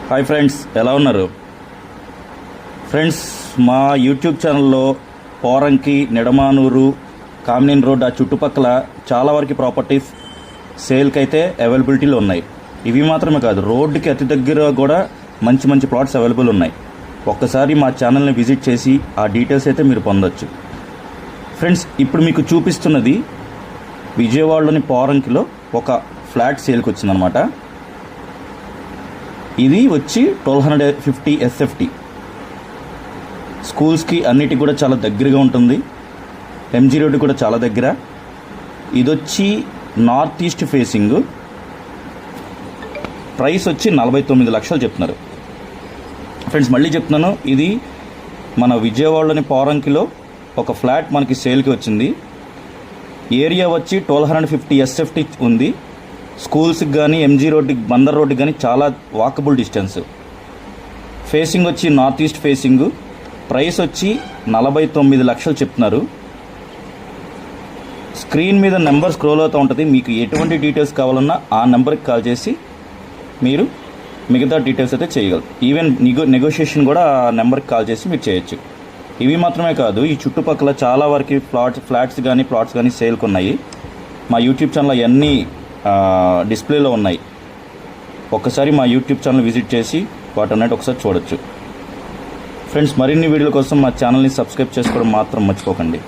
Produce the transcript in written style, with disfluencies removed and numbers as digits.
Hi friends, ఎలా ఉన్నారు friends? మా యూట్యూబ్ ఛానల్లో పోరంకి, నిడమానూరు, కామినేని రోడ్ ఆ చుట్టుపక్కల చాలా వరకు ప్రాపర్టీస్ సేల్కి అయితే అవైలబిలిటీలో ఉన్నాయి. ఇవి మాత్రమే కాదు, రోడ్డుకి అతి దగ్గర కూడా మంచి మంచి ప్లాట్స్ అవైలబుల్ ఉన్నాయి. ఒక్కసారి మా ఛానల్ని విజిట్ చేసి ఆ డీటెయిల్స్ అయితే మీరు పొందొచ్చు. ఫ్రెండ్స్, ఇప్పుడు మీకు చూపిస్తున్నది విజయవాడలోని పోరంకిలో ఒక ఫ్లాట్ సేల్కి వచ్చిందనమాట. ఇది వచ్చి 1250 SFT. స్కూల్స్కి అన్నిటికి కూడా చాలా దగ్గరగా ఉంటుంది. MG రోడ్డు కూడా చాలా దగ్గర. ఇది వచ్చి నార్త్ ఈస్ట్ ఫేసింగ్. ప్రైస్ వచ్చి 49 లక్షలు చెప్తున్నారు. ఫ్రెండ్స్, మళ్ళీ చెప్తున్నాను, ఇది మన విజయవాడలోని పోరంకిలో ఒక ఫ్లాట్ మనకి సేల్కి వచ్చింది. ఏరియా వచ్చి 1250 SFT ఉంది. స్కూల్స్కి కానీ, MG రోడ్డుకి, బందర్ రోడ్డుకి కానీ చాలా వాకబుల్ డిస్టెన్స్. ఫేసింగ్ వచ్చి నార్త్ ఈస్ట్ ఫేసింగ్. ప్రైస్ వచ్చి 49 లక్షలు చెప్తున్నారు. స్క్రీన్ మీద నెంబర్ స్క్రోల్ అవుతూ ఉంటుంది. మీకు ఎటువంటి డీటెయిల్స్ కావాలన్నా ఆ నెంబర్కి కాల్ చేసి మీరు మిగతా డీటెయిల్స్ అయితే చేయగలరు. ఈవెన్ నెగోషియేషన్ కూడా ఆ నెంబర్కి కాల్ చేసి మీరు చేయొచ్చు. ఇవి మాత్రమే కాదు, ఈ చుట్టుపక్కల చాలా వరకు ఫ్లాట్స్ కానీ సేల్కి ఉన్నాయి. మా యూట్యూబ్ ఛానల్ అవన్నీ డిస్ప్లేలో ఉన్నాయి. ఒక్కసారి మా యూట్యూబ్ ఛానల్ విజిట్ చేసి వాటన్నిటి ఒకసారి చూడొచ్చు. ఫ్రెండ్స్, మరిన్ని వీడియోల కోసం మా ఛానల్ని సబ్స్క్రైబ్ చేసుకోవడం మాత్రం మర్చిపోకండి.